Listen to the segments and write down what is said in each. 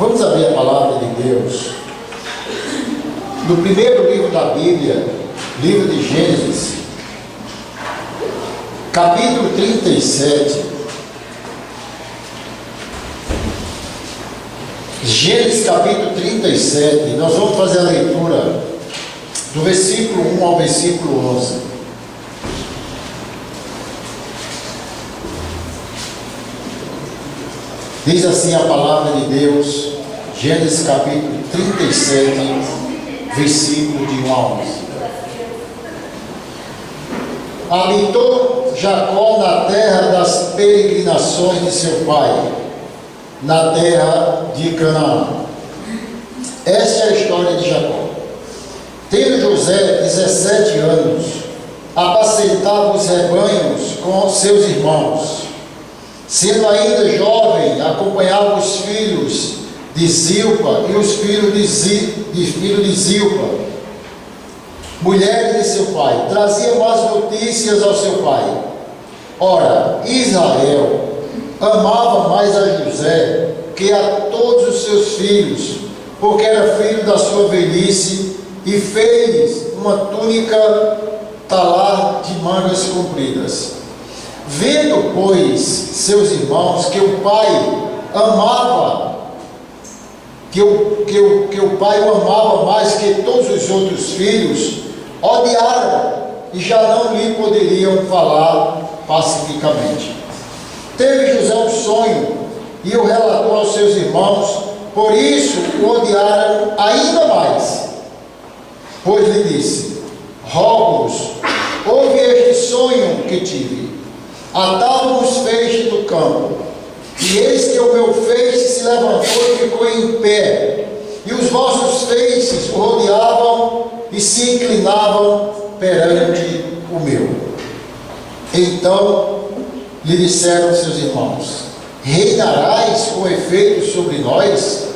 Vamos abrir a palavra de Deus no primeiro livro da Bíblia, livro de Gênesis, capítulo 37. Gênesis capítulo 37, nós vamos fazer a leitura do versículo 1 ao versículo 11. Diz assim a palavra de Deus, Gênesis capítulo 37, versículo de 1 a 11. Habitou Jacó na terra das peregrinações de seu pai, na terra de Canaã. Esta é a história de Jacó. Tendo José 17 anos, apacentava os rebanhos com seus irmãos. Sendo ainda jovem, acompanhava os filhos de Zilpa e os filhos de Zilpa, mulheres de seu pai. Trazia más notícias ao seu pai. Ora, Israel amava mais a José que a todos os seus filhos, porque era filho da sua velhice, e fez uma túnica talar de mangas compridas. Vendo, pois, seus irmãos que o pai amava, que o pai o amava mais que todos os outros filhos, odiaram e já não lhe poderiam falar pacificamente. Teve José um sonho e o relatou aos seus irmãos, por isso o odiaram ainda mais. Pois lhe disse: rogo-vos, ouve este sonho que tive. Atávamos feixes do campo, e eis que o meu feixe se levantou e ficou em pé, e os vossos feixes o rodeavam e se inclinavam perante o meu. Então lhe disseram seus irmãos: reinarás com efeito sobre nós?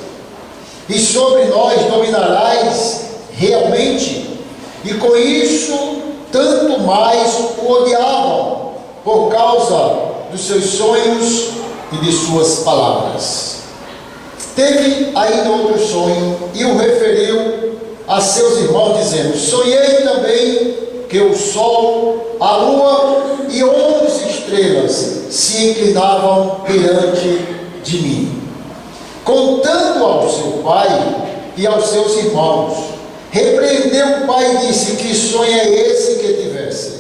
E sobre nós dominarás realmente? E com isso tanto mais o odiavam, por causa dos seus sonhos e de suas palavras. Teve ainda outro sonho e o referiu a seus irmãos, dizendo: sonhei também que o sol, a lua e 11 estrelas se inclinavam perante de mim. Contando ao seu pai e aos seus irmãos, repreendeu o pai e disse: que sonho é esse que tivesse?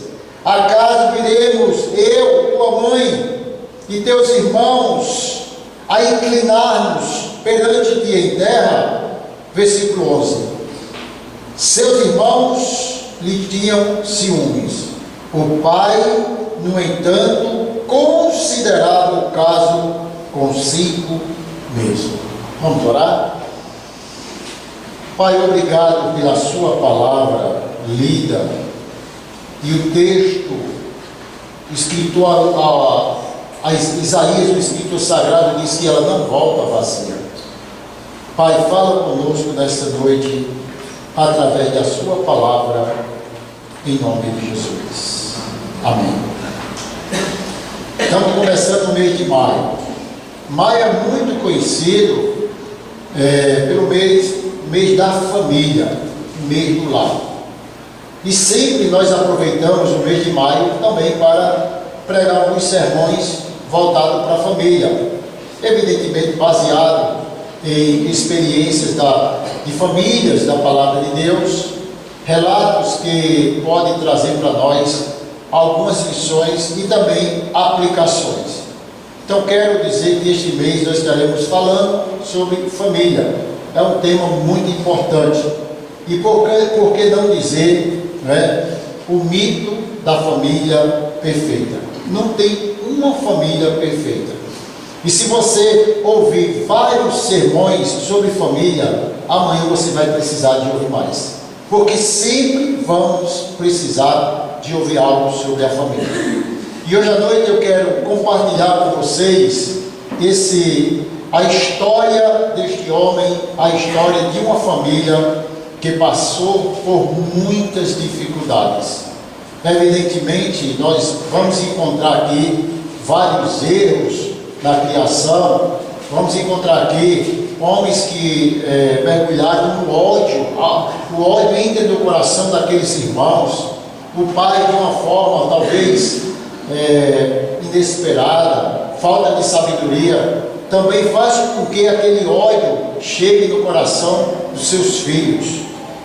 Acaso viremos eu, tua mãe e teus irmãos a inclinar-nos perante ti em terra? Versículo 11. Seus irmãos lhe tinham ciúmes. O pai, no entanto, considerava o caso consigo mesmo. Vamos orar? Pai, obrigado pela sua palavra lida. E o texto escrito a Isaías, o escritor sagrado, diz que ela não volta vazia. Pai, fala conosco nesta noite, através da sua palavra, em nome de Jesus. Amém. Estamos começando o mês de maio. Maio é muito conhecido pelo mês da família, mês do lar. E sempre nós aproveitamos o mês de maio também para pregar alguns sermões voltados para a família, evidentemente baseado em experiências de famílias da palavra de Deus, relatos que podem trazer para nós algumas lições e também aplicações. Então quero dizer que este mês nós estaremos falando sobre família. É um tema muito importante. E por que não dizer, o mito da família perfeita? Não tem uma família perfeita. E se você ouvir vários sermões sobre família, amanhã você vai precisar de ouvir mais. Porque sempre vamos precisar de ouvir algo sobre a família. E hoje à noite eu quero compartilhar com vocês a história deste homem, a história de uma família que passou por muitas dificuldades. Evidentemente, nós vamos encontrar aqui vários erros na criação, vamos encontrar aqui homens que mergulharam no ódio. O ódio entra no coração daqueles irmãos. O pai, de uma forma talvez inesperada, falta de sabedoria, também faz com que aquele ódio chegue no coração dos seus filhos.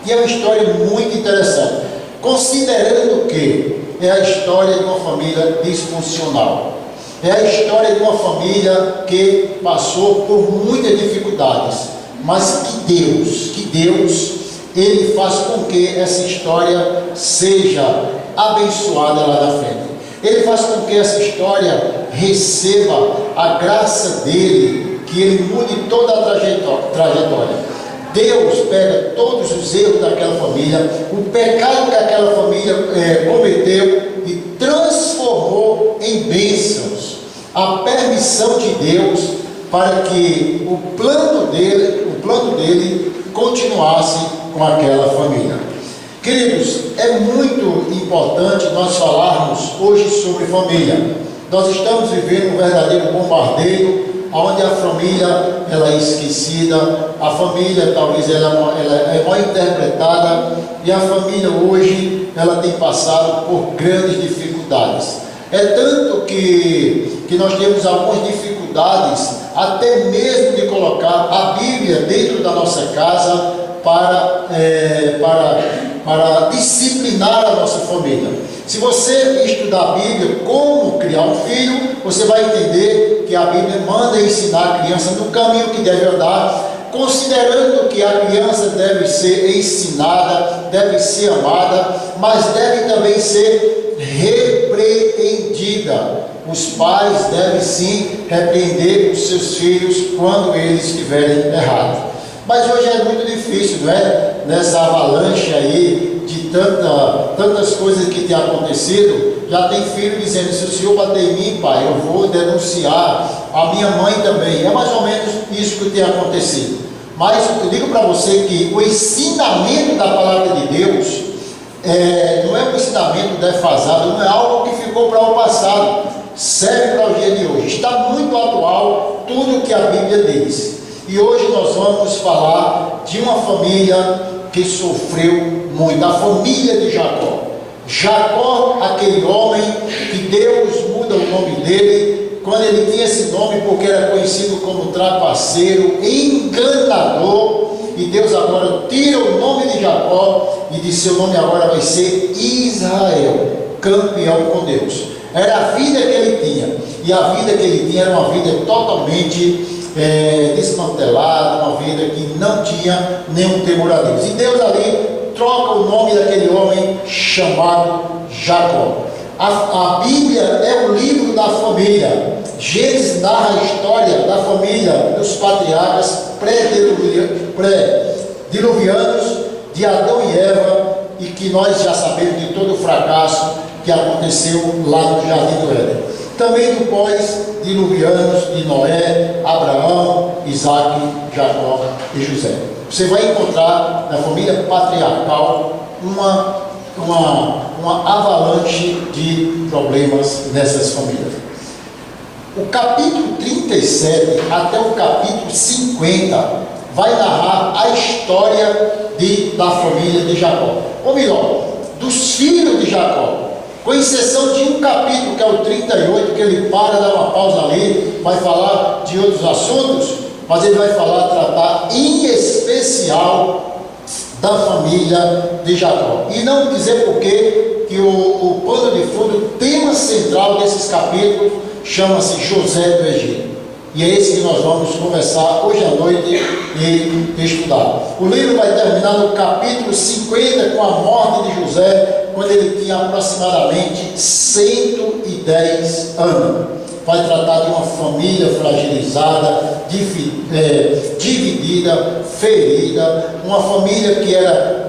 E é uma história muito interessante, considerando que é a história de uma família disfuncional. É a história de uma família que passou por muitas dificuldades, mas que Deus, Ele faz com que essa história seja abençoada lá na frente. Ele faz com que essa história receba a graça dele, que Ele mude toda a trajetória. Deus pega todos os erros daquela família, o pecado que aquela família cometeu, e transformou em bênçãos. A permissão de Deus para que o plano dele continuasse com aquela família. Queridos, é muito importante nós falarmos hoje sobre família. Nós estamos vivendo um verdadeiro bombardeio, onde a família ela é esquecida, a família talvez ela é mal interpretada, e a família hoje ela tem passado por grandes dificuldades. É tanto que nós temos algumas dificuldades, até mesmo de colocar a Bíblia dentro da nossa casa para disciplinar a nossa família. Se você estudar a Bíblia, como criar um filho, você vai entender que a Bíblia manda ensinar a criança no caminho que deve andar, considerando que a criança deve ser ensinada, deve ser amada, mas deve também ser repreendida. Os pais devem sim repreender os seus filhos quando eles estiverem errados. Mas hoje é muito difícil, não é? Nessa avalanche aí de tantas coisas que tem acontecido, já tem filho dizendo: se o senhor bater em mim, pai, eu vou denunciar. A minha mãe também. É mais ou menos isso que tem acontecido. Mas eu digo para você que o ensinamento da palavra de Deus não é um ensinamento defasado, não é algo que ficou para o passado, serve para o dia de hoje. Está muito atual tudo o que a Bíblia diz. E hoje nós vamos falar de uma família que sofreu muito, a família de Jacó. Jacó, aquele homem que Deus muda o nome dele, quando ele tinha esse nome porque era conhecido como trapaceiro, enganador, e Deus agora tira o nome de Jacó e diz: seu nome agora vai ser Israel, campeão com Deus. Era a vida que ele tinha, e a vida que ele tinha era uma vida totalmente desmantelada, uma vida que não tinha nenhum temor a Deus. E Deus ali troca o nome daquele homem chamado Jacó. A Bíblia é o livro da família. Gênesis narra a história da família dos patriarcas pré-diluvianos, de Adão e Eva, e que nós já sabemos de todo o fracasso que aconteceu lá no Jardim do Éden. Também do pós-diluvianos de Noé, Abraão, Isaac, Jacó e José. Você vai encontrar na família patriarcal uma avalanche de problemas nessas famílias. O capítulo 37 até o capítulo 50 vai narrar a história da família de Jacó. Ou melhor, dos filhos de Jacó. Com exceção de um capítulo, que é o 38, que ele para, dá uma pausa ali, vai falar de outros assuntos, mas ele vai tratar em especial da família de Jacó. E não dizer por que o pano de fundo, o tema central desses capítulos, chama-se José do Egito. E é esse que nós vamos conversar hoje à noite e estudar. O livro vai terminar no capítulo 50 com a morte de José, quando ele tinha aproximadamente 110 anos. Vai tratar de uma família fragilizada, dividida, ferida, uma família que era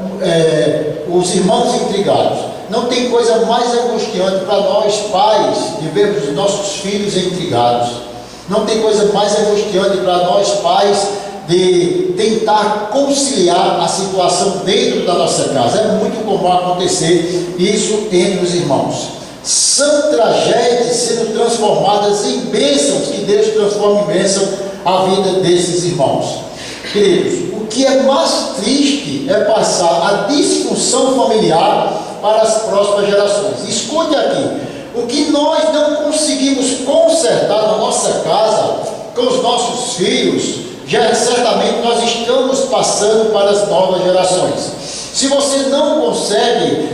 os irmãos intrigados. Não tem coisa mais angustiante para nós pais de vermos os nossos filhos intrigados. Não tem coisa mais angustiante para nós pais de tentar conciliar a situação dentro da nossa casa. É muito comum acontecer isso entre os irmãos. São tragédias sendo transformadas em bênçãos, que Deus transforma em bênção a vida desses irmãos. Queridos, o que é mais triste é passar a disfunção familiar para as próximas gerações. Escute aqui, o que nós não conseguimos consertar na nossa casa, com os nossos filhos, já certamente nós estamos passando para as novas gerações. Se você não consegue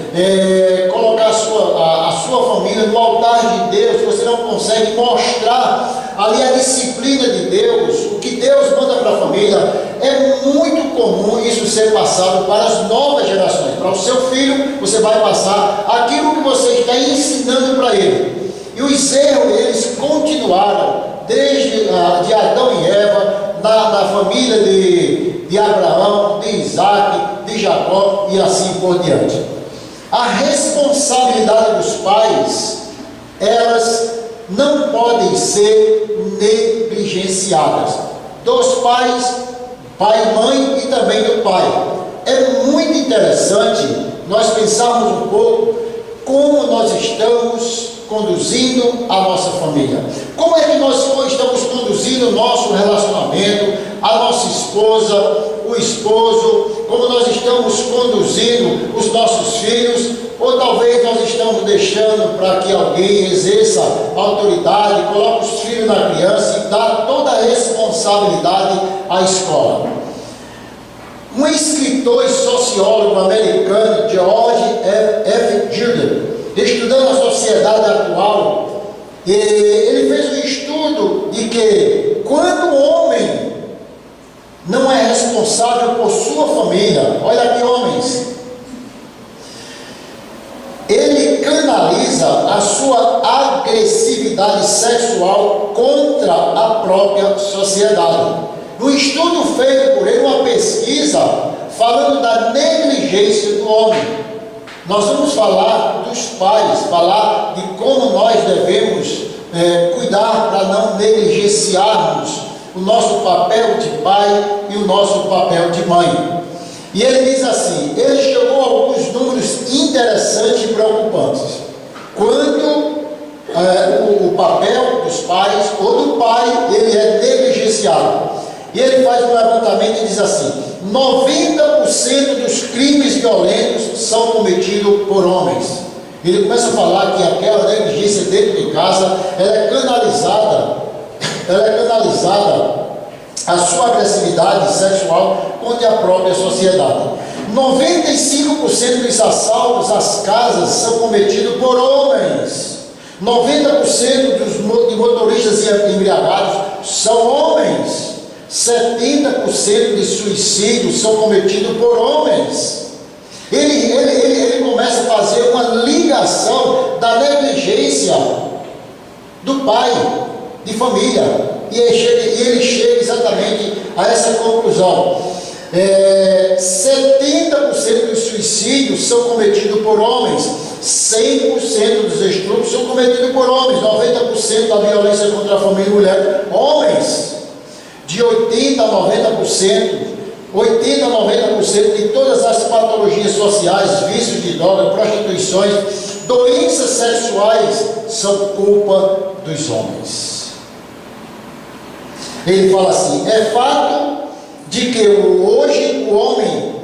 colocar a sua família no altar de Deus, você não consegue mostrar ali a disciplina de Deus, o que Deus manda para a família, é muito comum isso ser passado para as novas gerações. Para o seu filho, você vai passar aquilo que você está ensinando para ele. E os erros, eles continuaram desde de Adão e Eva, na família de Abraão, de Isaac, de Jacó e assim por diante. A responsabilidade dos pais, elas não podem ser negligenciadas. Dos pais, pai e mãe e também do pai. É muito interessante nós pensarmos um pouco como nós estamos conduzindo a nossa família. Como é que nós estamos conduzindo o nosso relacionamento, a nossa esposa, o esposo, como nós estamos conduzindo os nossos filhos, ou talvez nós estamos deixando para que alguém exerça autoridade, coloque os filhos na criança e dá toda a responsabilidade à escola. Um escritor e sociólogo americano, George F. Gilder, estudando a sociedade atual, ele fez um estudo de que quando o homem não é responsável por sua família, olha aqui, homens, ele canaliza a sua agressividade sexual contra a própria sociedade. No estudo feito por ele, uma pesquisa falando da negligência do homem. Nós vamos falar dos pais, falar de como nós devemos cuidar para não negligenciarmos o nosso papel de pai e o nosso papel de mãe. E ele diz assim, ele chegou a alguns números interessantes e preocupantes. Quando o papel dos pais ou do pai, ele é negligenciado. E ele faz um levantamento e diz assim, 90% dos crimes violentos são cometidos por homens. Ele começa a falar que aquela negligência dentro de casa, ela é canalizada, a sua agressividade sexual contra a própria sociedade. 95% dos assaltos às casas são cometidos por homens. 90% de motoristas embriagados são homens. 70% de suicídios são cometidos por homens. Ele começa a fazer uma ligação da negligência do pai de família. E ele chega exatamente a essa conclusão. 70% dos suicídios são cometidos por homens. 100% dos estupros são cometidos por homens. 90% da violência contra a família e mulher, homens. De 80% a 90% de todas as patologias sociais, vícios de droga, prostituições, doenças sexuais, são culpa dos homens. Ele fala assim, é fato de que hoje o homem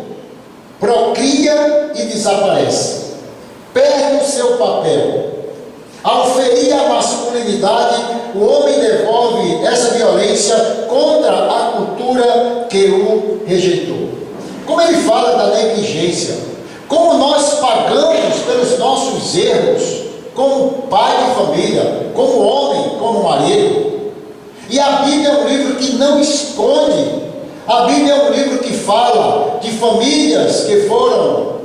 procria e desaparece, perde o seu papel. Ao ferir a masculinidade, o homem devolve essa violência contra a cultura que o rejeitou. Como ele fala da negligência, como nós pagamos pelos nossos erros, como pai de família, como homem, como marido. E a Bíblia é um livro que não esconde. A Bíblia é um livro que fala de famílias que foram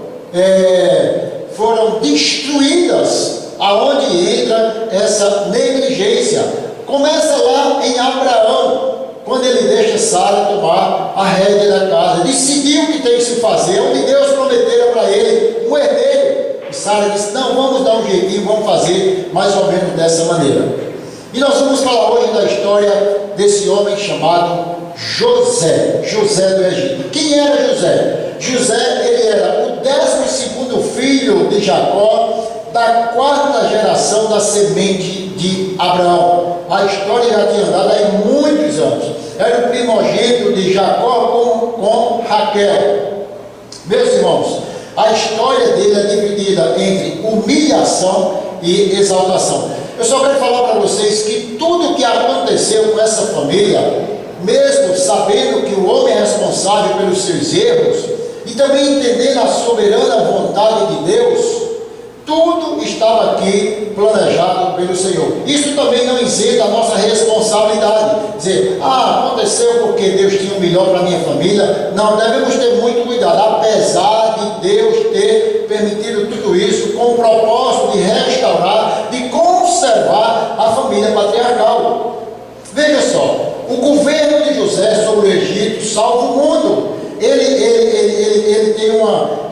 destruídas, aonde entra essa negligência. Começa lá em Abraão, quando ele deixa Sara tomar a rédea da casa, decidiu o que tem que se fazer, onde Deus prometeu para ele um herdeiro. E Sara disse, não, vamos dar um jeitinho, vamos fazer mais ou menos dessa maneira. E nós vamos falar hoje da história desse homem chamado José do Egito. Quem era José? José, ele era o 12º filho de Jacó, da 4ª geração da semente de Abraão. A história já tinha andado há muitos anos. Era o primogênito de Jacó com Raquel. Meus irmãos, a história dele é dividida entre humilhação e exaltação. Eu só quero falar para vocês que tudo o que aconteceu com essa família, mesmo sabendo que o homem é responsável pelos seus erros, e também entendendo a soberana vontade de Deus, tudo estava aqui planejado pelo Senhor. Isso também não isenta a nossa responsabilidade. Dizer, aconteceu porque Deus tinha o melhor para a minha família. Não, devemos ter muito cuidado, apesar de Deus ter permitido tudo isso com o propósito de restaurar, de conservar a família patriarcal. Veja só, o governo de José sobre o Egito salva o mundo. Ele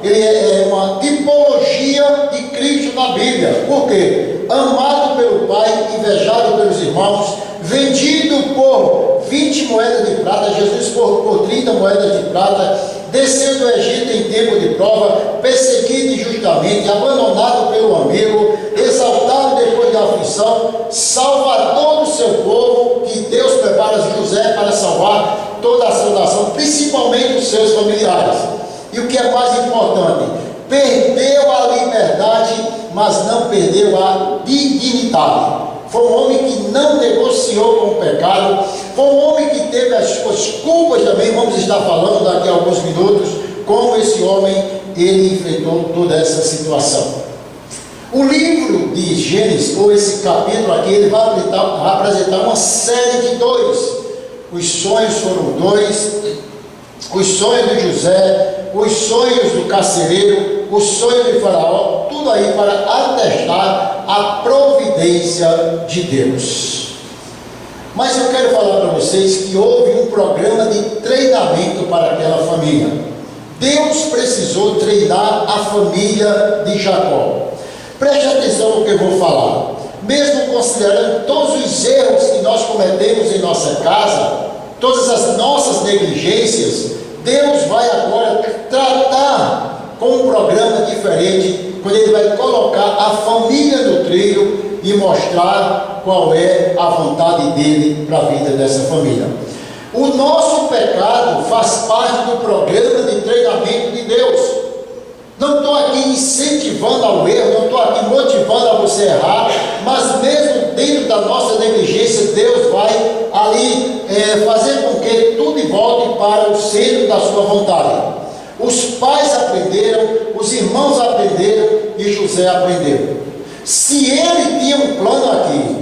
é uma tipologia de Cristo na Bíblia. Por quê? Amado pelo Pai, invejado pelos irmãos, vendido por 20 moedas de prata, Jesus por 30 moedas de prata, desceu do Egito em tempo de prova, perseguido injustamente, abandonado pelo amigo, exaltado depois da aflição, salvador do seu povo, que Deus prepara José para salvar toda a sua nação, principalmente os seus familiares. E o que é mais importante, perdeu a liberdade, mas não perdeu a dignidade. Foi um homem que não negociou com o pecado, foi um homem que teve as suas culpas também. Vamos estar falando daqui a alguns minutos como esse homem, ele enfrentou toda essa situação. O livro de Gênesis, ou esse capítulo aqui, ele vai apresentar uma série de dois. Os sonhos foram dois, os sonhos de José, os sonhos do carcereiro, o sonho de Faraó, tudo aí para atestar a providência de Deus. Mas eu quero falar para vocês que houve um programa de treinamento para aquela família. Deus precisou treinar a família de Jacó. Preste atenção no que eu vou falar. Mesmo considerando todos os erros que nós cometemos em nossa casa, todas as nossas negligências, Deus vai agora tratar com um programa diferente, quando Ele vai colocar a família no trilho e mostrar qual é a vontade dEle para a vida dessa família. O nosso pecado faz parte do programa de treinamento de Deus. Não estou aqui incentivando ao erro, não estou aqui motivando a você errar, mas mesmo dentro da nossa negligência, Deus vai ali fazer com que tudo volte para o centro da sua vontade. Os pais aprenderam, os irmãos aprenderam e José aprendeu. Se ele tinha um plano aqui,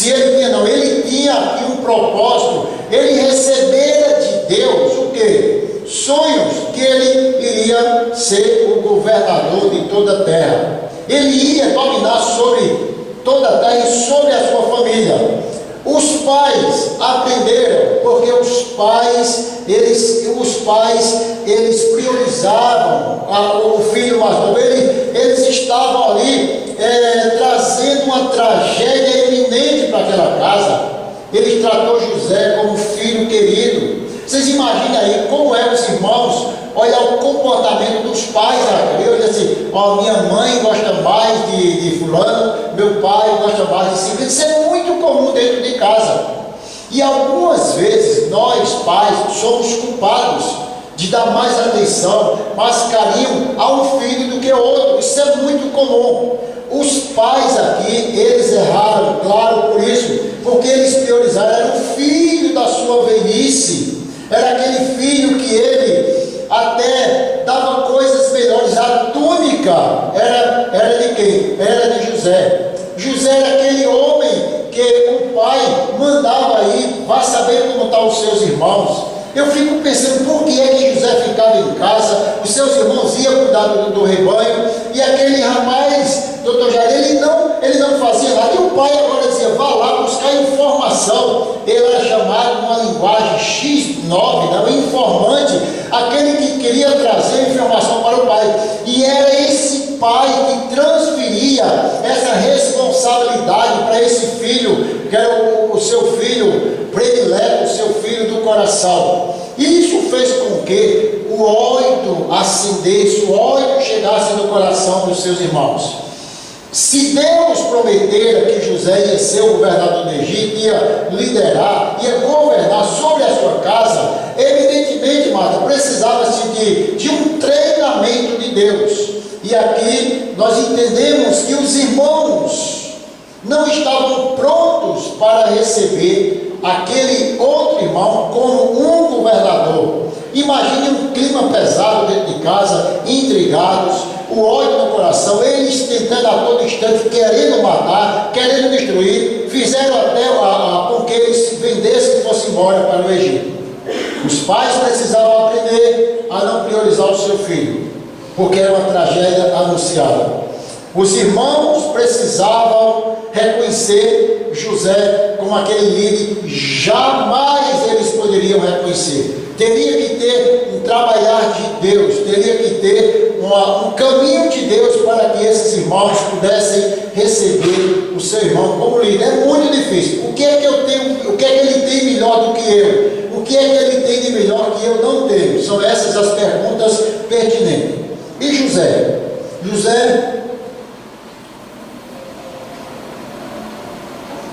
ele tinha aqui um propósito, ele recebera de Deus o quê? Sonhos, que ele iria ser o governador de toda a terra. Ele iria dominar sobre toda a terra e sobre a sua família. Os pais aprenderam, porque os pais priorizavam o filho mais novo. Eles estavam ali trazendo uma tragédia iminente para aquela casa. Ele tratou José como filho querido. Vocês imaginem aí como é os irmãos olhar o comportamento dos pais. Eu disse assim, minha mãe gosta mais de fulano, meu pai gosta mais de ciclano. Isso é muito comum dentro de casa. E algumas vezes nós pais somos culpados de dar mais atenção, mais carinho a um filho do que ao outro. Isso é muito comum. Os pais aqui, eles erraram, claro, por isso, porque eles priorizaram, era o filho da sua velhice. Era aquele filho que ele até dava coisas melhores. A túnica era de quem? Era de José. José era aquele homem que o pai mandava ir, vá saber como estão os seus irmãos. Eu fico pensando, por que é que José ficava em casa, os seus irmãos iam cuidar do rebanho, e aquele rapaz, doutor Jair, ele não fazia nada. E o pai agora dizia, vá lá buscar informação. Ele era chamado numa linguagem X9, né? O informante, aquele que queria trazer informação para o pai. E era esse pai que transferia essa responsabilidade para esse filho, que era o seu filho predileto, o seu filho do coração. E isso fez com que o ódio acendesse, o ódio chegasse no coração dos seus irmãos. Se Deus prometera que José ia ser o governador do Egito, ia liderar, ia governar sobre a sua casa, evidentemente, Marta, precisava-se de um treinamento de Deus. E aqui nós entendemos que os irmãos não estavam prontos para receber aquele outro irmão como um governador. Imagine um clima pesado dentro de casa, intrigados, o ódio no coração, eles tentando a todo instante, querendo matar, querendo destruir, fizeram até com que eles se vendessem e fossem embora para o Egito. Os pais precisavam aprender a não priorizar o seu filho, porque era uma tragédia anunciada. Os irmãos precisavam reconhecer José como aquele líder, jamais eles poderiam reconhecer. Teria que ter um trabalhar de Deus, teria que ter um caminho de Deus para que esses irmãos pudessem receber o seu irmão como líder. É muito difícil. O que é que eu tenho, o que é que ele tem melhor do que eu? O que é que ele tem de melhor que eu não tenho? São essas as perguntas pertinentes. E José?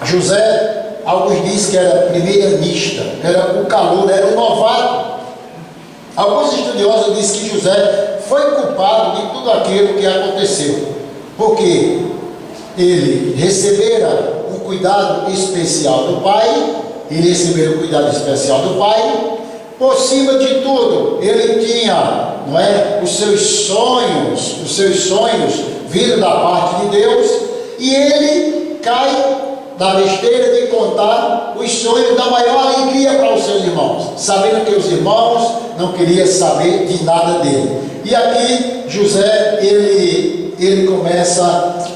José, alguns dizem que era primeiranista, era o calor, era o novato. Alguns estudiosos dizem que José foi culpado de tudo aquilo que aconteceu, porque ele recebera um cuidado especial do pai, por cima de tudo, ele tinha, os seus sonhos vindo da parte de Deus, e ele cai da besteira de contar os sonhos da maior alegria para os seus irmãos, sabendo que os irmãos não queriam saber de nada dele. E aqui José, ele começa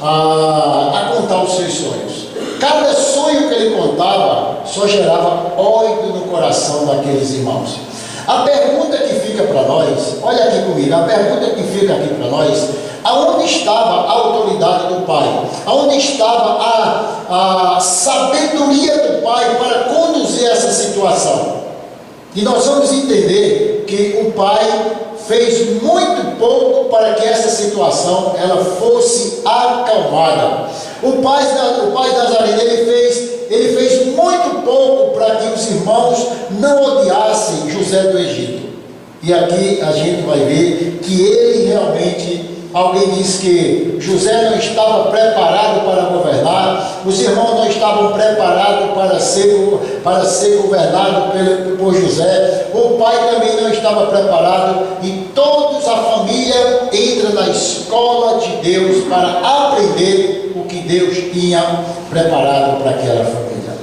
a contar os seus sonhos. Cada sonho que ele contava só gerava ódio no coração daqueles irmãos. A pergunta que fica para nós, olha aqui comigo, a pergunta que fica aqui para nós: aonde estava a autoridade do pai? Aonde estava a sabedoria do pai para conduzir essa situação? E nós vamos entender que o pai fez muito pouco para que essa situação ela fosse acalmada. O pai Nazareno, ele fez muito pouco para que os irmãos não odiassem José do Egito. E aqui a gente vai ver que ele realmente, alguém diz que José não estava preparado para governar, os irmãos não estavam preparados para ser governado por José, o pai também não estava preparado, e todos, a família entra na escola de Deus para aprender o que Deus tinha preparado para aquela família.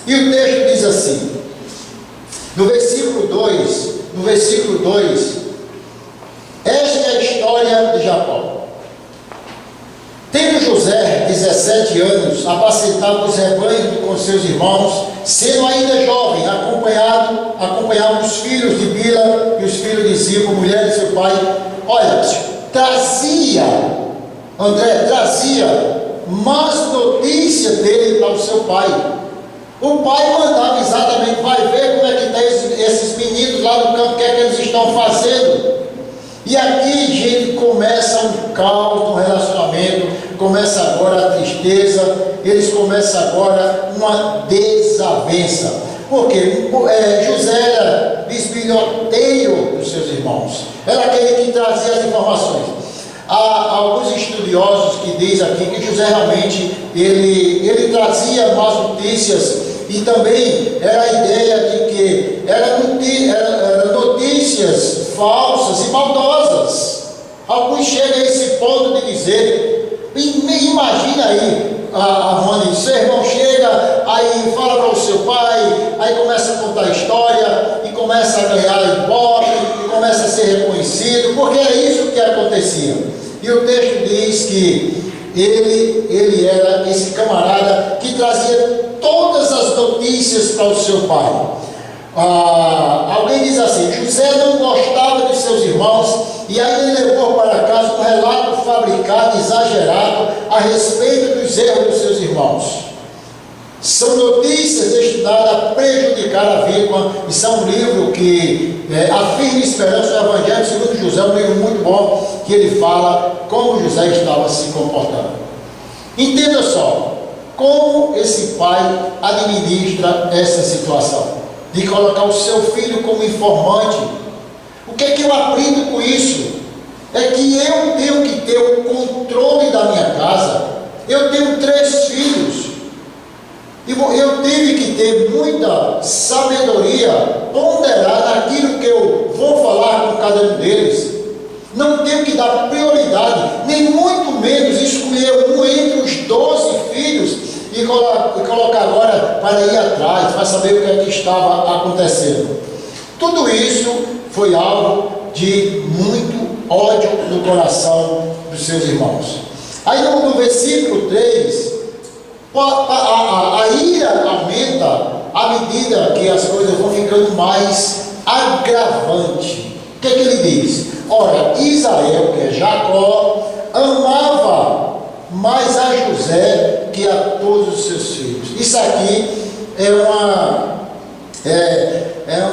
E o texto diz assim, no versículo 2, esta é a história de Jacó. Tendo José 17 anos, apacentava os rebanhos com seus irmãos, sendo ainda jovem, acompanhava os filhos de Bila e os filhos de Zipo, mulher de seu pai. Olha, trazia más notícias dele para o seu pai. O pai mandava exatamente, vai ver como é que está esses meninos lá no campo, o que é que eles estão fazendo. E aqui, gente, começa um caos no relacionamento, começa agora a tristeza, eles começam agora uma desavença. Porque José era bisbilhoteiro dos seus irmãos, era aquele que trazia as informações. Há alguns estudiosos que dizem aqui que José realmente, ele trazia más notícias, e também era a ideia de que eram notícias falsas e maldosas. Alguns chegam a esse ponto de dizer, imagina aí, a Rony, seu irmão chega, aí fala para o seu pai, aí começa a contar a história, e começa a ganhar ibope, e começa a ser reconhecido, porque era isso que acontecia. E o texto diz que ele era esse camarada que trazia todas as notícias para o seu pai. Alguém diz assim, José não gostava de seus irmãos, e aí ele levou para casa um relato fabricado, exagerado, a respeito dos erros dos seus irmãos. São notícias destinadas a prejudicar a vítima, e são um livro que A Firme Esperança do Evangelho segundo José, um livro muito bom, que ele fala como José estava se comportando. Entenda só, como esse pai administra essa situação, de colocar o seu filho como informante. O que é que eu aprendo com isso? É que eu tenho que ter o controle da minha casa. Eu tenho 3 filhos, e eu tive que ter muita sabedoria, ponderar naquilo que eu vou falar com cada um deles. Não tenho que dar prioridade, nem muito menos escolher um entre os 12 filhos e colocar agora para ir atrás, para saber o que é que estava acontecendo. Tudo isso foi algo de muito ódio no coração dos seus irmãos. Aí no versículo 3, a ira aumenta à medida que as coisas vão ficando mais agravantes. O que é que ele diz? Ora, Israel, que é Jacó, amava mais a José que a todos os seus filhos. Isso aqui é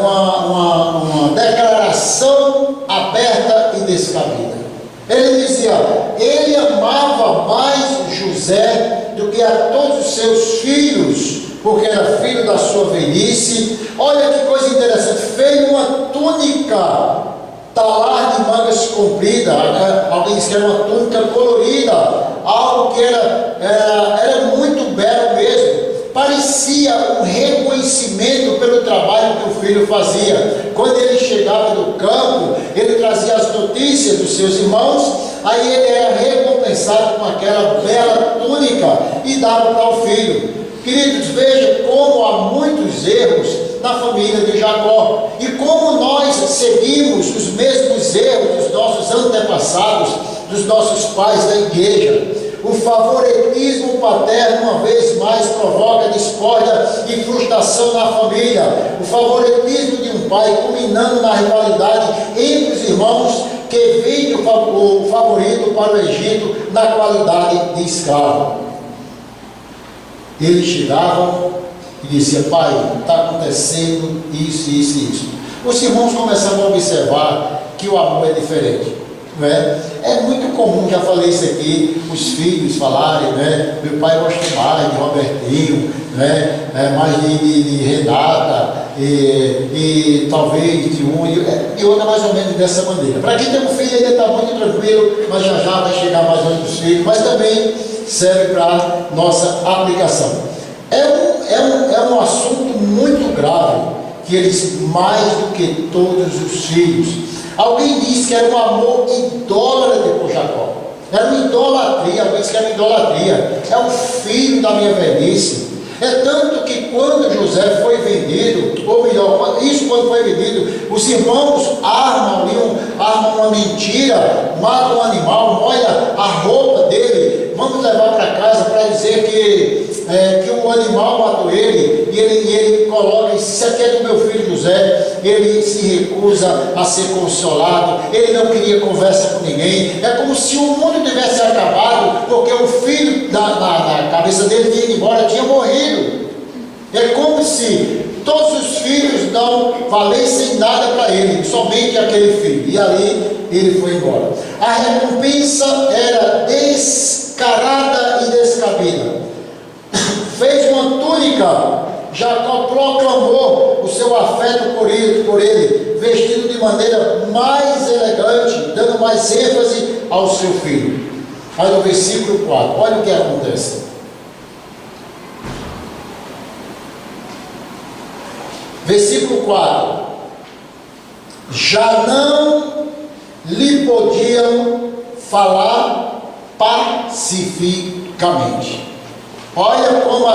uma declaração aberta e descabida. Ele dizia, ele amava mais José do que a todos os seus filhos, porque era filho da sua velhice. Olha que coisa interessante, fez uma túnica talar de mangas comprida, alguém disse que era uma túnica colorida, algo que era muito belo mesmo. Parecia um reconhecimento pelo trabalho que o filho fazia. Quando ele chegava do campo, ele trazia as notícias dos seus irmãos, aí ele era recompensado com aquela bela túnica e dava para o filho. Queridos, veja como há muitos erros na família de Jacó, e como nós seguimos os mesmos erros dos nossos antepassados, dos nossos pais da igreja. O favoritismo paterno, uma vez mais, provoca discórdia e frustração na família. O favoritismo de um pai, culminando na rivalidade entre os irmãos, que vende o favorito para o Egito na qualidade de escravo. Eles chegavam e diziam, pai, está acontecendo isso, isso e isso. Os irmãos começavam a observar que o amor é diferente. Não é? É muito comum, já falei isso aqui, os filhos falarem, né? Meu pai gosta mais de Robertinho, né? Mais de Renata, e talvez de um, e outra mais ou menos dessa maneira. Para quem tem um filho ainda está muito tranquilo, mas já vai chegar mais outros filhos, mas também serve para nossa aplicação. É um assunto muito grave, que eles, mais do que todos os filhos. Alguém disse que era um amor idólatra por Jacó. Era uma idolatria, alguém disse que era uma idolatria. É o filho da minha velhice. É tanto que quando José foi vendido, ou melhor, isso quando foi vendido, os irmãos armam uma mentira, matam um animal, molham a roupa dele, vamos levar para casa para dizer que o animal matou ele, e ele coloca, isso aqui é do meu filho José. Ele se recusa a ser consolado, ele não queria conversa com ninguém. É como se o mundo tivesse acabado, porque o filho na cabeça dele tinha ido embora, tinha morrido. É como se todos os filhos não valessem nada para ele, somente aquele filho. E ali ele foi embora. A recompensa era descarada e descabida. Fez uma túnica. Jacó proclamou o seu afeto por ele, vestido de maneira mais elegante, dando mais ênfase ao seu filho. Aí no versículo 4, olha o que acontece. Versículo 4: já não lhe podiam falar pacificamente. Olha como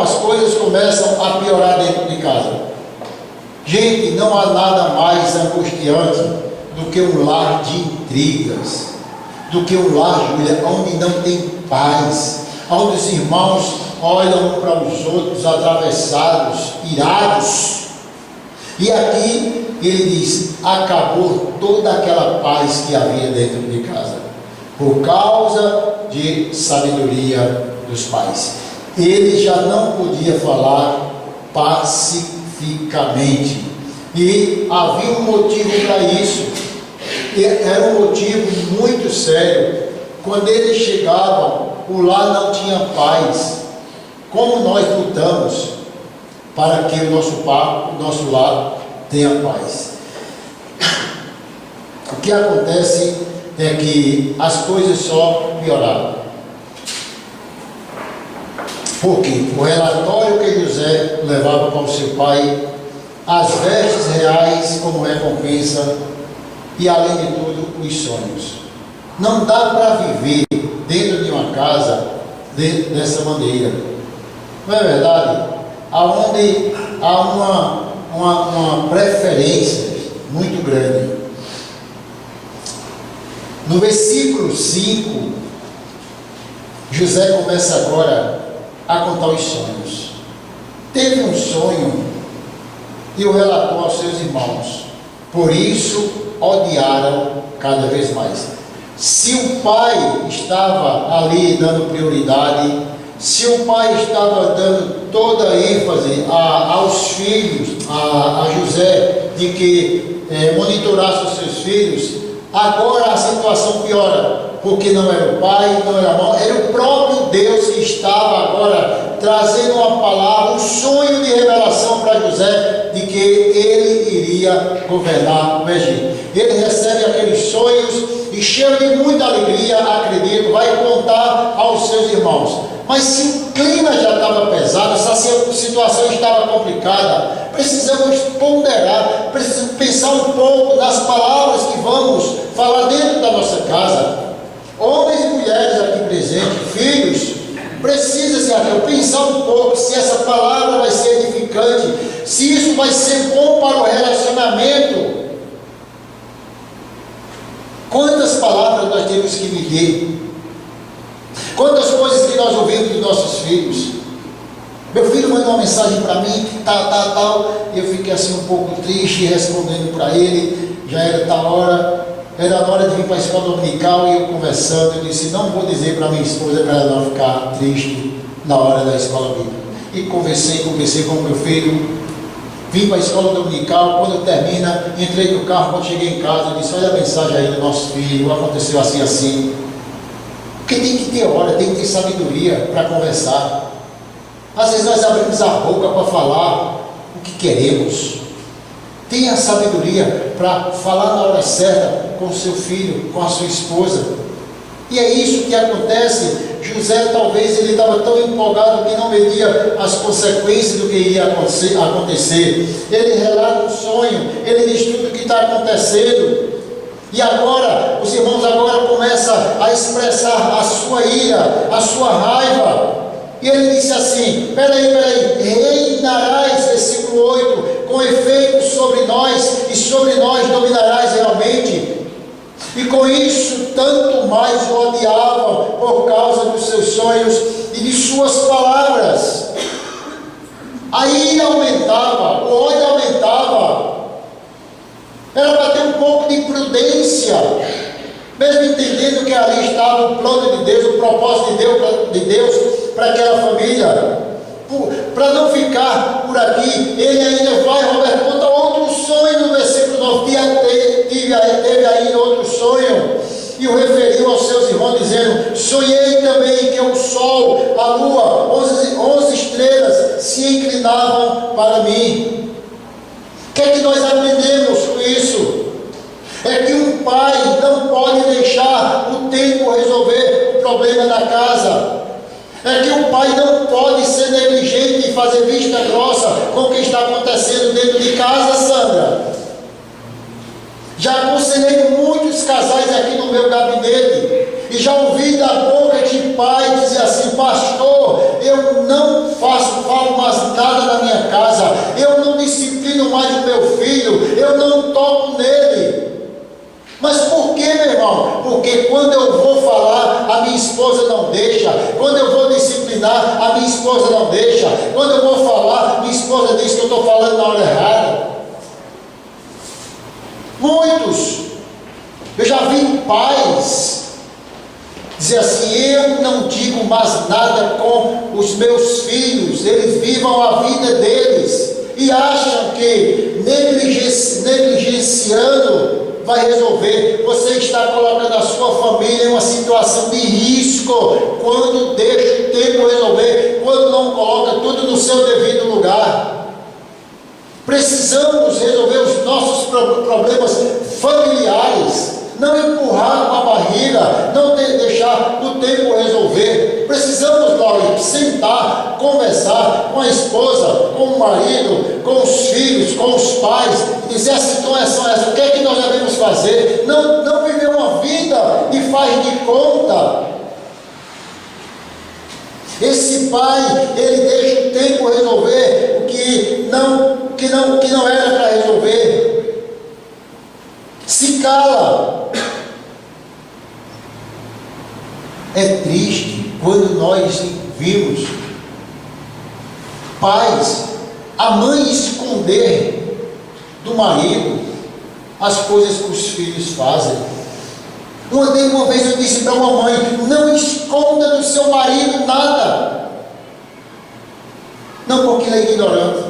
as coisas começam a piorar dentro de casa. Gente, não há nada mais angustiante do que um lar de intrigas, do que um lar, Júlia, onde não tem paz, onde os irmãos olham um para os outros atravessados, irados. E aqui ele diz, acabou toda aquela paz que havia dentro de casa, por causa de sabedoria dos pais. Ele já não podia falar pacificamente, e havia um motivo para isso. Era um motivo muito sério. Quando eles chegavam o lar não tinha paz. Como nós lutamos para que o nosso lar tenha paz? O que acontece é que as coisas só pioraram. Por quê? O relatório que José levava para o seu pai, as vestes reais como recompensa e, além de tudo, os sonhos. Não dá para viver dentro de uma casa dessa maneira. Não é verdade? Aonde há uma preferência muito grande. No versículo 5, José começa agora a contar os sonhos. Teve um sonho e o relatou aos seus irmãos. Por isso odiaram cada vez mais. Se o pai estava ali dando prioridade, se o pai estava dando toda a ênfase aos filhos, a José, de que monitorasse os seus filhos, agora a situação piora, porque não era o pai, não era a mãe, era o próprio Deus que estava agora trazendo uma palavra, um sonho de revelação para José, de que ele iria governar o Egito. Ele recebe aqueles sonhos e, cheio de muita alegria, acredito, vai contar aos seus irmãos. Mas se o clima já estava pesado, se a situação estava complicada, precisamos ponderar, precisamos pensar um pouco nas palavras que vamos falar dentro da nossa casa. Homens e mulheres aqui presentes, filhos, precisa-se pensar um pouco se essa palavra vai ser edificante, se isso vai ser bom para o relacionamento. Quantas palavras nós temos que viver? Quantas coisas que nós ouvimos dos nossos filhos? Meu filho mandou uma mensagem para mim, tal. Eu fiquei assim um pouco triste, respondendo para ele. Já era tal hora, era a hora de vir para a escola dominical, e eu conversando, eu disse: não vou dizer para minha esposa para ela não ficar triste na hora da escola bíblica. E conversei com o meu filho. Vim para a escola dominical, quando termina, entrei no carro, quando cheguei em casa, eu disse: olha a mensagem aí do nosso filho, aconteceu assim. Porque tem que ter hora, tem que ter sabedoria para conversar. Às vezes nós abrimos a boca para falar o que queremos. Tenha sabedoria para falar na hora certa com o seu filho, com a sua esposa. E é isso que acontece. José, talvez, ele estava tão empolgado que não media as consequências do que iria acontecer. Ele relata um sonho, ele diz tudo o que está acontecendo. E agora, os irmãos agora começam a expressar a sua ira, a sua raiva. E ele disse assim: peraí, reinarás, versículo 8, com efeito sobre nós, e sobre nós dominarás realmente. E com isso, tanto mais o odiavam por causa dos seus sonhos e de suas palavras. A ira aumentava, o ódio aumentava. Era para ter um pouco de prudência, mesmo entendendo que ali estava o plano de Deus, o propósito de Deus para aquela família. Para não ficar por aqui, ele ainda vai, Roberto, conta outro sonho no versículo 9. Teve ainda outro sonho, e o referiu aos seus irmãos, dizendo: sonhei também que o sol, a lua, 11 estrelas se inclinavam para mim. O que é que nós aprendemos com isso? É que um pai não pode deixar o tempo resolver o problema da casa. É que o pai não pode ser negligente e fazer vista grossa com o que está acontecendo dentro de casa, Sandra. Já aconselhei muitos casais aqui no meu gabinete, e já ouvi da boca de pai dizer assim: pastor, eu não falo mais nada na minha casa, eu não disciplino mais o meu filho, eu não toco nele. Mas por que, meu irmão? Porque quando eu vou falar, a minha esposa não deixa. Quando eu vou disciplinar, a minha esposa não deixa. Quando eu vou falar, minha esposa diz que eu estou falando na hora errada. Muitos. Eu já vi pais dizer assim: eu não digo mais nada com os meus filhos, eles vivam a vida deles. E acham que negligenciando vai resolver. Você está colocando a sua família em uma situação de risco quando deixa o tempo resolver, quando não coloca tudo no seu devido lugar. Precisamos resolver os nossos problemas familiares, não empurrar com a barriga, não deixar o tempo resolver. Precisamos, Glória, sentar, conversar com a esposa, com o marido, com os filhos, com os pais, dizer a situação é essa, o que é que nós devemos fazer? Não viver uma vida e faz de conta. Esse pai, ele deixa o tempo resolver o que não era para resolver. Se cala. É triste quando nós vimos pais, a mãe esconder do marido as coisas que os filhos fazem. Uma vez eu disse para uma mãe: não esconda do seu marido nada. Não porque ele é ignorante.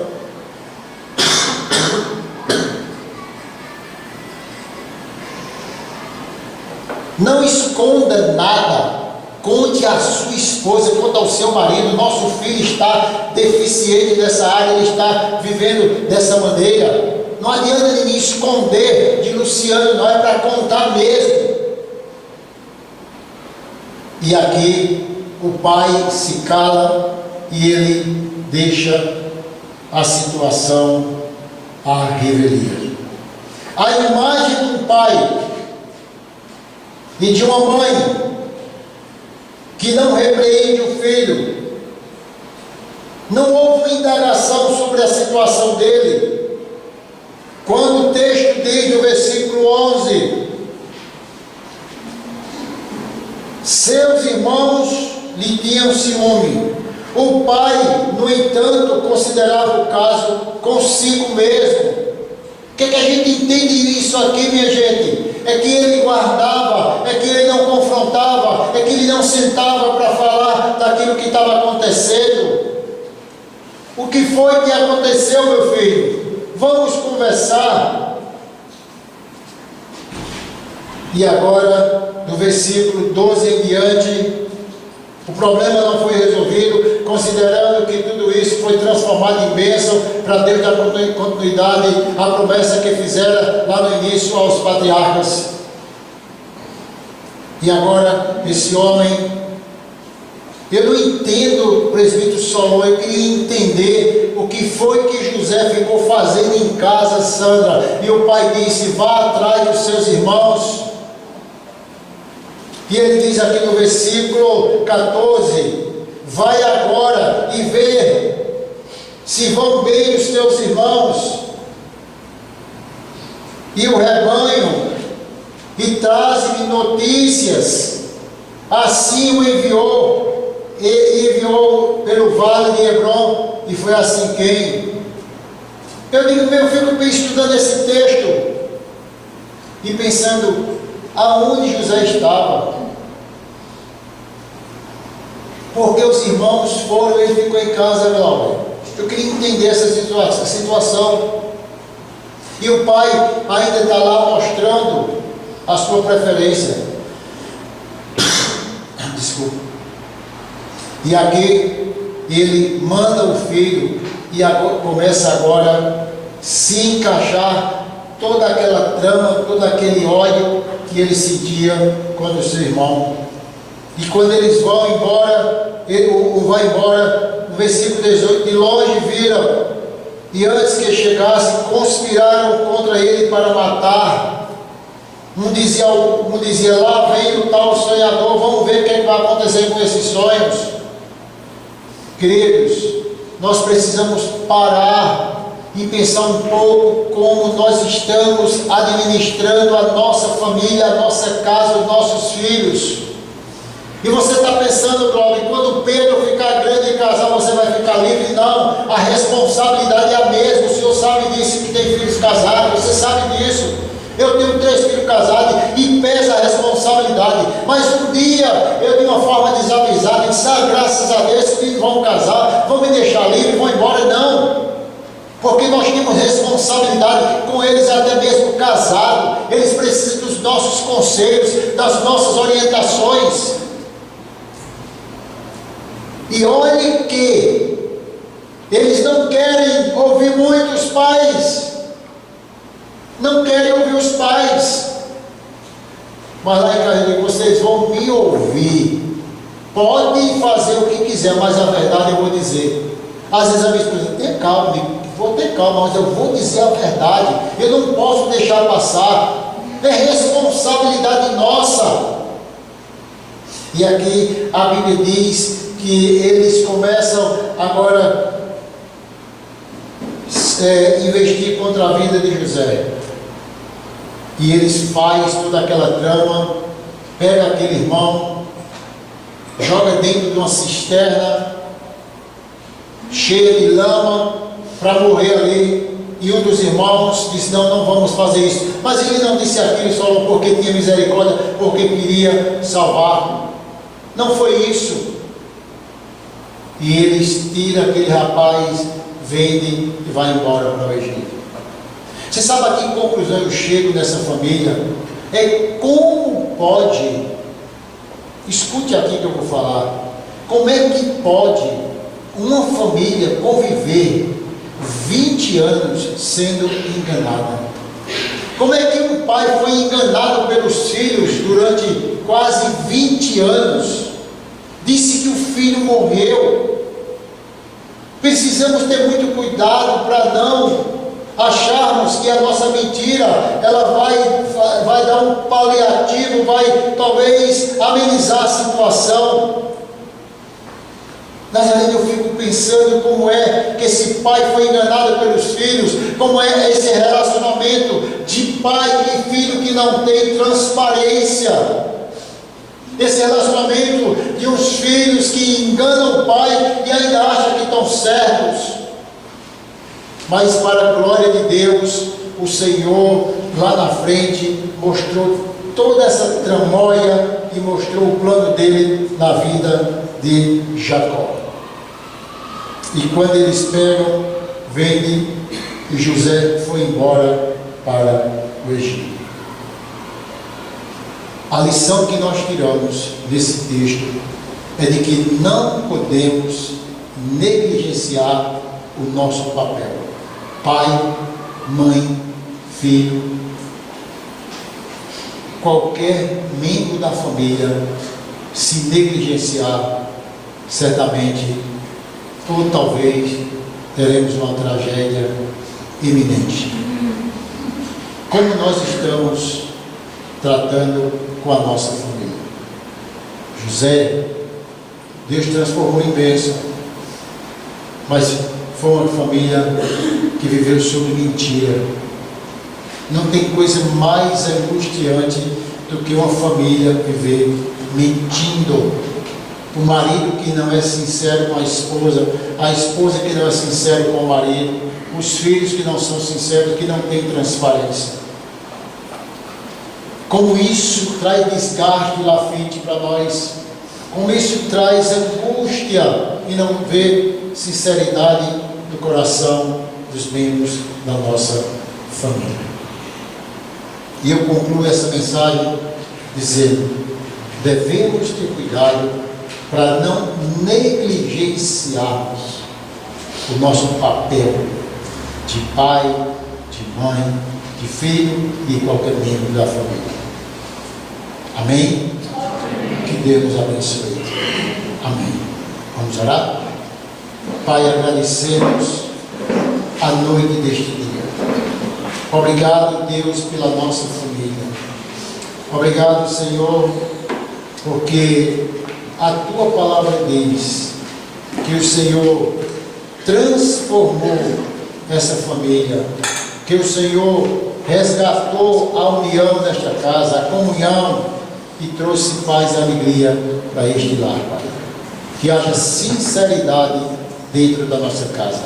Não esconda nada. Conte à sua esposa, conte ao seu marido: nosso filho está deficiente nessa área, ele está vivendo dessa maneira. Não adianta ninguém esconder de Luciano, não, é para contar mesmo. E aqui o pai se cala e ele deixa a situação à revelia. A imagem de um pai e de uma mãe que não repreende o filho. Não houve uma indagação sobre a situação dele. Quando o texto diz no versículo 11: seus irmãos lhe tinham ciúme. O pai, no entanto, considerava o caso consigo mesmo. O que é que a gente entende isso aqui, minha gente? É que ele guardava, é que ele não confrontava, é que ele não sentava para falar daquilo que estava acontecendo. O que foi que aconteceu, meu filho? Vamos conversar. E agora, do versículo 12 em diante, o problema não foi resolvido, considerando que tudo isso foi transformado em bênção para Deus dar continuidade à promessa que fizera lá no início aos patriarcas. E agora, esse homem, eu não entendo, presbítero Solon, eu queria entender o que foi que José ficou fazendo em casa, Sandra. E o pai disse: vá atrás dos seus irmãos. E ele diz aqui no versículo 14: vai agora e vê se vão bem os teus irmãos e o rebanho, e traze-me notícias. Assim o enviou, e enviou pelo vale de Hebron, e foi assim quem? Eu fico estudando esse texto e pensando, aonde José estava? Porque os irmãos foram, ele ficou em casa, Glauber. Eu queria entender essa situação. E o pai ainda está lá mostrando a sua preferência. Desculpa. E aqui ele manda o filho e agora, começa agora a se encaixar toda aquela trama, todo aquele ódio que ele sentia contra o seu irmão. E quando eles vão embora, vai embora, no versículo 18, de longe viram, e antes que chegasse, conspiraram contra ele para matar. Um dizia, lá vem o tal sonhador, vamos ver o que é que vai acontecer com esses sonhos. Queridos, nós precisamos parar e pensar um pouco como nós estamos administrando a nossa família, a nossa casa, os nossos filhos. E você está pensando, Cláudio, quando Pedro ficar grande e casar, você vai ficar livre? Não, a responsabilidade é a mesma. O Senhor sabe disso, que tem filhos casados, você sabe disso. Eu tenho 3 filhos casados e pesa a responsabilidade. Mas um dia, eu de uma forma desavisada, disse: graças a Deus, esses filhos vão casar, vão me deixar livre, vão embora. Não, porque nós temos responsabilidade com eles, até mesmo casados. eles precisam dos nossos conselhos, das nossas orientações. E olhe que eles não querem ouvir muito os pais, não querem ouvir os pais, mas lá em casa vocês vão me ouvir, podem fazer o que quiser, mas a verdade eu vou dizer. Às vezes a minha esposa diz, tenha calma, vou ter calma, mas eu vou dizer a verdade, eu não posso deixar passar, é responsabilidade nossa. E aqui a Bíblia diz que eles começam agora investir contra a vida de José, e eles fazem toda aquela trama, pega aquele irmão, joga dentro de uma cisterna cheia de lama para morrer ali, e um dos irmãos disse, não vamos fazer isso, mas ele não disse aquilo só porque tinha misericórdia, porque queria salvar, não foi isso. E eles tiram aquele rapaz, vendem e vai embora para o Egito. Você sabe a que conclusão eu chego nessa família? É como pode, escute aqui que eu vou falar, como é que pode uma família conviver 20 anos sendo enganada? Como é que um pai foi enganado pelos filhos durante quase 20 anos? Disse que o filho morreu. Precisamos ter muito cuidado para não acharmos que a nossa mentira ela vai dar um paliativo, vai talvez amenizar a situação. Mas além eu fico pensando como é que esse pai foi enganado pelos filhos, como é esse relacionamento de pai e filho que não tem transparência. Esse relacionamento de uns filhos que enganam o pai e ainda acham que estão certos. Mas para a glória de Deus, o Senhor lá na frente mostrou toda essa tramóia e mostrou o plano dele na vida de Jacó. E quando eles pegam, vendem, e José foi embora para o Egito. A lição que nós tiramos desse texto é de que não podemos negligenciar o nosso papel. Pai, mãe, filho, qualquer membro da família, se negligenciar, certamente, ou talvez, teremos uma tragédia iminente. Como nós estamos tratando com a nossa família? José, Deus transformou em bênção, mas foi uma família que viveu sob mentira. Não tem coisa mais angustiante do que uma família viver mentindo. O marido que não é sincero com a esposa que não é sincero com o marido, os filhos que não são sinceros, que não têm transparência. Como isso traz desgaste e lafite para nós, como isso traz angústia e não vê sinceridade no coração dos membros da nossa família. E eu concluo essa mensagem dizendo: devemos ter cuidado para não negligenciarmos o nosso papel de pai, de mãe, de filho e de qualquer membro da família. Amém? Que Deus nos abençoe. Amém. Vamos orar? Pai, agradecemos a noite deste dia. Obrigado, Deus, pela nossa família. Obrigado, Senhor, porque a Tua palavra diz que o Senhor transformou essa família, que o Senhor resgatou a união desta casa, a comunhão, e trouxe paz e alegria para este lar, Pai. Que haja sinceridade dentro da nossa casa.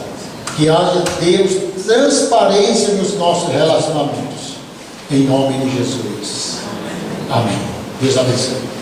Que haja, Deus, transparência nos nossos relacionamentos. Em nome de Jesus. Amém. Deus abençoe.